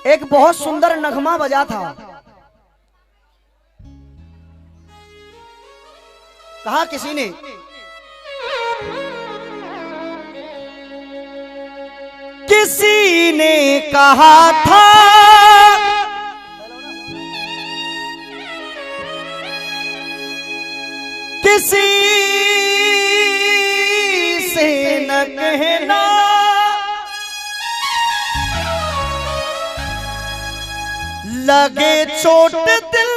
एक बहुत सुंदर नगमा बजा था। कहा किसी ने, किसी ने कहा था किसी से न कहना, लगे चोट दिल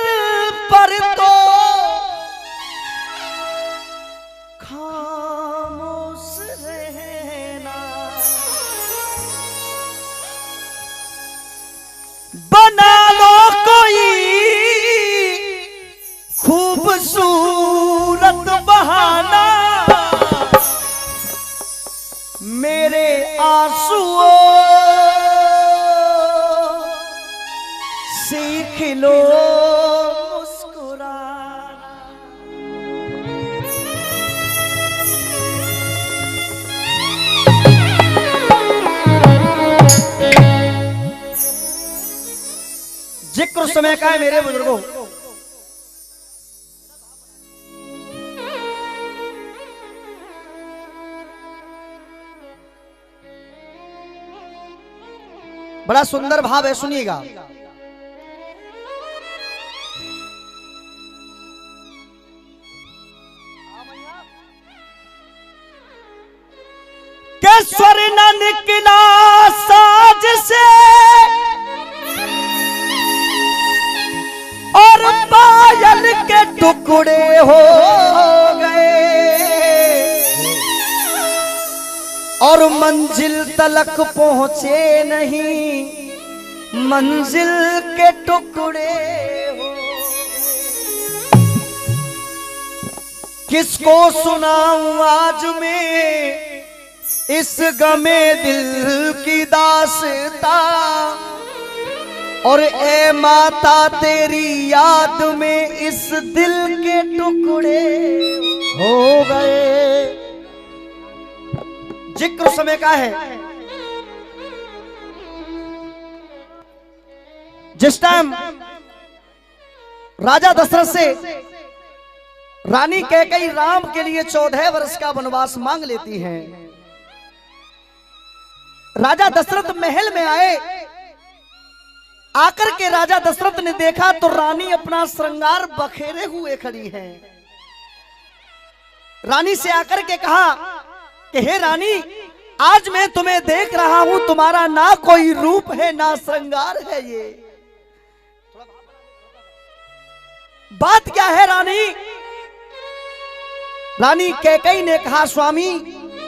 पर तो खामोश रहना, बना लो कोई खूबसूरत बहाना, मेरे आंसुओं सीख लो मुस्कुराना। जिक्र समय का है मेरे बुजुर्गों। बड़ा सुंदर भाव है, सुनिएगा। के स्वर न निकला साज से और पायल के टुकड़े हो गए, और मंजिल तलक पहुंचे नहीं, मंजिल के टुकड़े हो। किसको सुनाऊं आज मैं इस गमे दिल की दास्तां, और ए माता तेरी याद में इस दिल के टुकड़े हो गए। जिक्र समय का है। जिस टाइम राजा दशरथ से रानी कैकेयी राम के लिए 14 वर्ष का वनवास मांग लेती हैं। राजा दशरथ महल में आए। आकर के राजा दशरथ ने देखा तो रानी अपना श्रृंगार बखेरे हुए खड़ी है। रानी से आकर के कहा कि हे रानी, आज मैं तुम्हें देख रहा हूं, तुम्हारा ना कोई रूप है ना श्रृंगार है, ये बात क्या है रानी? रानी कैकेयी ने कहा, स्वामी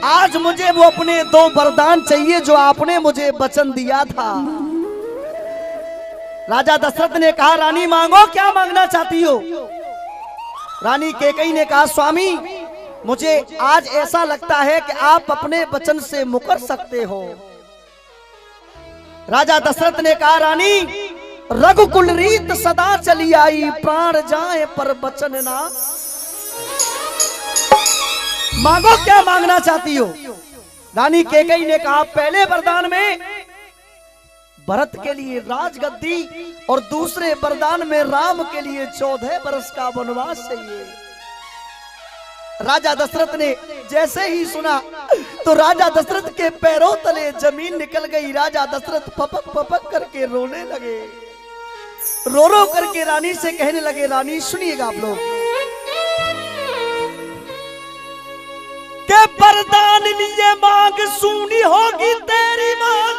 आज मुझे वो अपने 2 वरदान चाहिए जो आपने मुझे वचन दिया था। राजा दशरथ ने कहा, रानी मांगो, क्या मांगना चाहती हो? रानी कैकेयी ने कहा, स्वामी मुझे आज ऐसा लगता है कि आप अपने वचन से मुकर सकते हो। राजा दशरथ ने कहा, रानी रघुकुल रीत सदा चली आई, प्राण जाए पर वचन ना। मांगो, क्या मांगना चाहती हो? रानी कैकेयी ने कहा, पहले वरदान में भरत के लिए राजगद्दी और दूसरे वरदान में राम के लिए 14 वर्ष का वनवास चाहिए। राजा दशरथ ने जैसे ही सुना तो राजा दशरथ के पैरों तले जमीन निकल गई। राजा दशरथ पपक पपक करके रोने लगे। रो रो करके रानी से कहने लगे, रानी सुनिएगा आप लोग, के वरदान लिए मांग सुनी होगी तेरी मांग,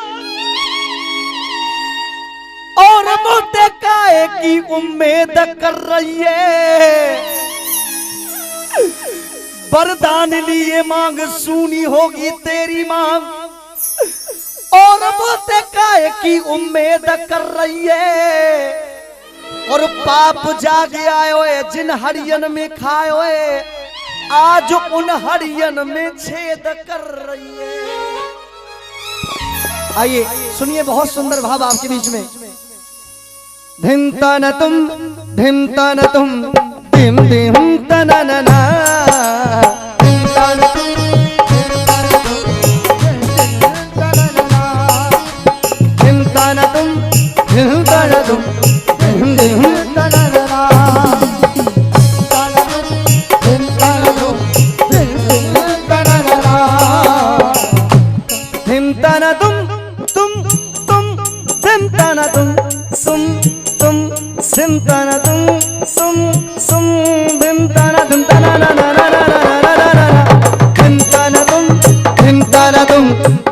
और मोते काहे की उम्मीद कर रही है। वरदान लिए मांग सुनी होगी तेरी मांग, और मोते काहे की उम्मीद कर रही है। और पाप जाग आए जिन हरियन में खाए, आज उन हरियन में छेद कर रही है। आइए सुनिए, बहुत सुंदर भाव आपके बीच में। धिम तन तुम धिम धिम तनना, धिम तन तुम धिमताना तुम धिमताना तुम धिमताना तुम धिमताना धिमताना ना ना ना ना ना ना ना धिमताना तुम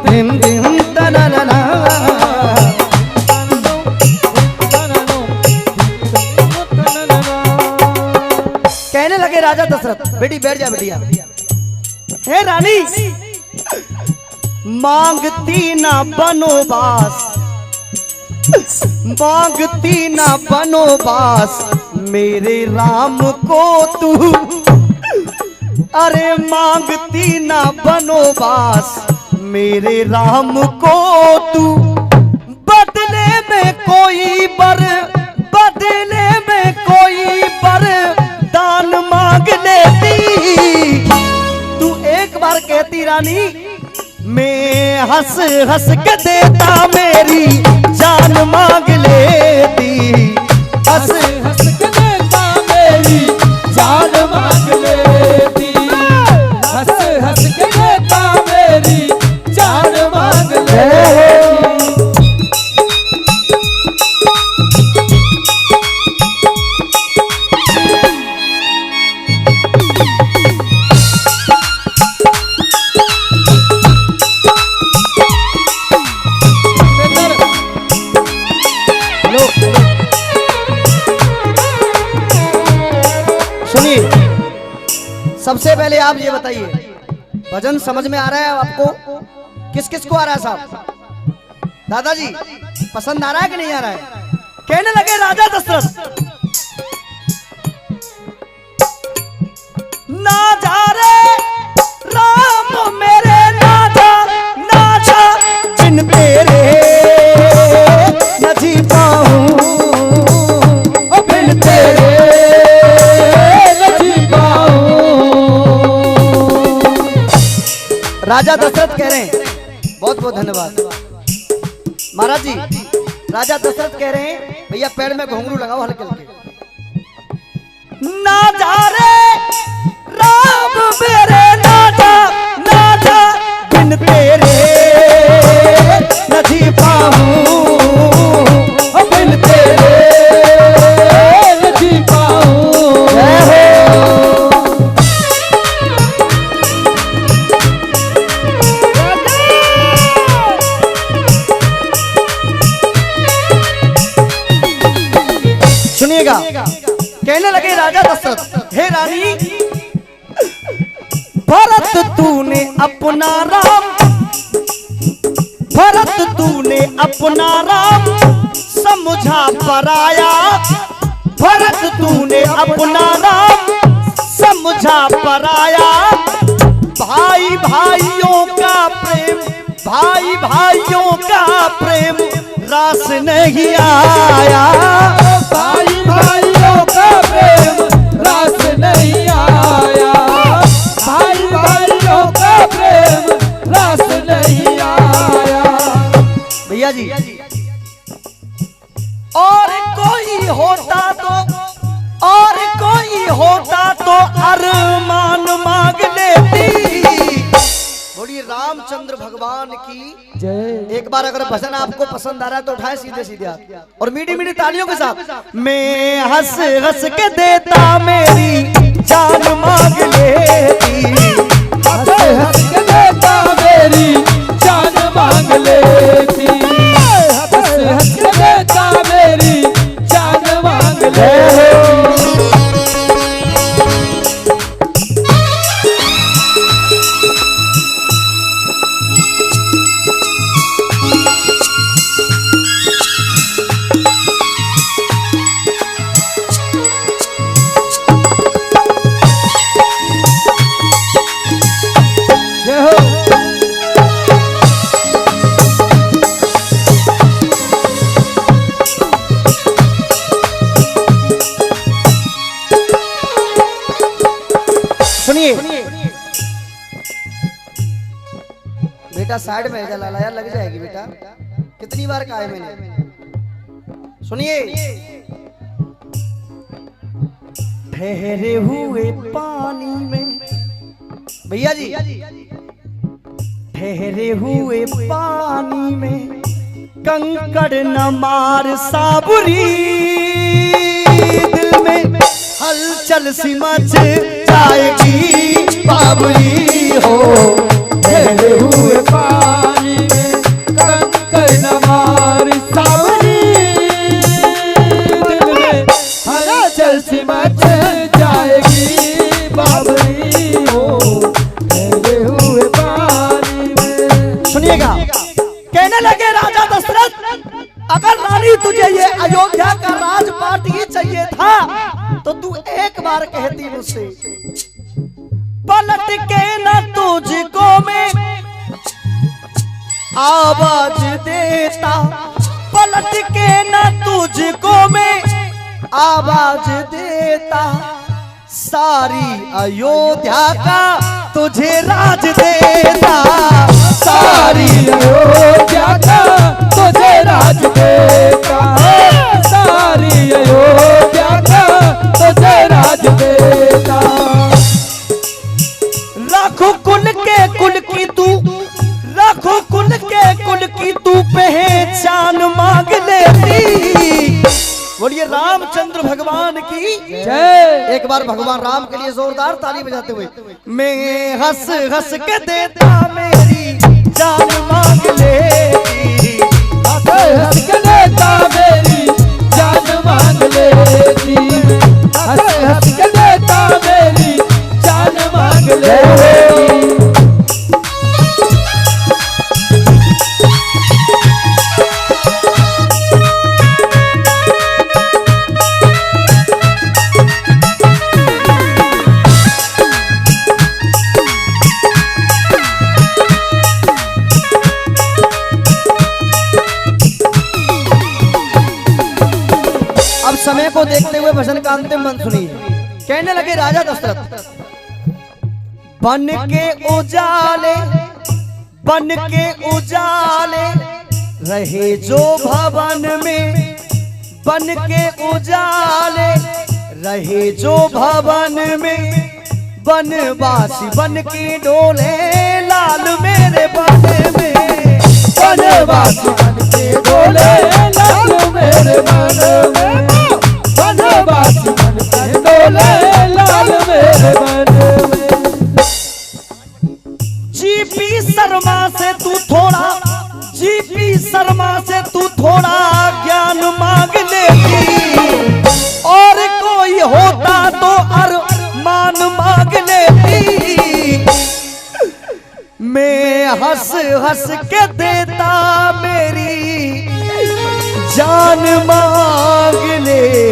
धिमताना ना ना। कहने लगे राजा दशरथ, बेटी बैठ जा बेटिया। हे रानी, मांगती ना बनोबास, मांगती ना बनोबास मेरे राम को तू, अरे मांगती ना बनोबास मेरे राम को तू, बदले में कोई बर, बदले में कोई बर दान मांग लेती। तू एक बार कहती रानी, मैं हंस हंस के देता मेरी जान मांग लेती, हंस हंस के देता मेरी जान मांग लेती, हंस हंस के देता मेरी जान मांग लेती। सबसे पहले आप ये बताइए, भजन समझ में आ रहा है आपको? किस किस को आ रहा है साहब? दादाजी पसंद आ रहा है कि नहीं आ रहा है? कहने लगे राजा दशरथ, ना जा रे राम मेरे, ना जा जिन तेरे न जी पाऊं, बिन तेरे राजा दशरथ कह रहे हैं। बहुत बहुत धन्यवाद महाराज जी। राजा दशरथ कह रहे हैं, भैया पैर में घुंघरू लगाओ हल्के हल्के। ना जा रे राम मेरे, ना जा बिन तेरे न जी पाऊं, बिन तेरे न जी पाऊं। सुनिएगा, कहने लगे राजा दशरथ, हे रानी, भरत तूने अपना राम, भरत तूने अपना राम समझा पराया, भरत तूने अपना राम समझा पराया, भाई भाइयों का प्रेम, भाई भाइयों का प्रेम रास नहीं आया, भाई भाइयों का प्रेम रास नहीं आया, भाई भाइयों का प्रेम रास नहीं आया। भैया जी, और कोई होता तो, और कोई होता तो अरमान मांग लेती। बोलिए रामचंद्र भगवान की जय। एक बार अगर भजन आपको पसंद आ रहा है तो उठाए सीधे सीधे हाथ और मीठी मीठी तालियों के साथ। मैं हंस हंस के देता मेरी जान मांग लेती, हंस हंस के देता मेरी जान मांग लेती, हंस हंस के देता मेरी जान मांग लेती। बेटा साइड में है, लाला यार लग जाएगी बेटा, कितनी बार कहा है मैंने। सुनिए, ठहरे हुए पानी में, भैया जी ठहरे हुए पानी में कंकड़ न मार साबुरी, दिल में हलचल सी मच जाएगी बाबरी हो। ठहरे हुए पानी में कंकड़ न मार साबरी, दिल में हलचल सी मच जाएगी बाबरी हो। ठहरे हुए पानी में। सुनिएगा, कहने लगे राजा दशरथ, अगर रानी तुझे ये अयोध्या का राजपाट ही चाहिए था तो तू एक बार कहती मुझसे, पलट के न तुझको मैं आवाज देता, पलट के न तुझको मैं आवाज देता, सारी अयोध्या का तुझे राज देता, सारी अयोध्या का तुझे राज देता, सारी अयोध्या का तुझे राज देता। लाखों कुल के कुल की तू, लाखों कुल के कुल की तू पहचान मांग लेती। बोलिए रामचंद्र भगवान की जय। एक बार भगवान राम के लिए जोरदार ताली बजाते हुए, मैं हंस हंस के देता मेरी जान मांग लेती, हंस के देता मेरी जान मांग लेती, हंस के देता मेरी जान मांग लेती। समय को देखते हुए भजन का अंतिम मन सुनिए। कहने लगे राजा दशरथ, बन के उजाले, बन के उजाले रहे जो भवन में, बन के उजाले रहे जो भवन में, बनवासी बन के डोले लाल मेरे बन में, बनवासी बन के डोले लाल मेरे बन में, बनवासी बन के डोले लाल मेरे बन में। जीपी शर्मा से तू थोड़ा, जीपी शर्मा से तू थोड़ा ज्ञान मांग लेती, और कोई होता तो अरमान मांग लेती, मैं हंस हंस के देता मेरी जान मांग ले।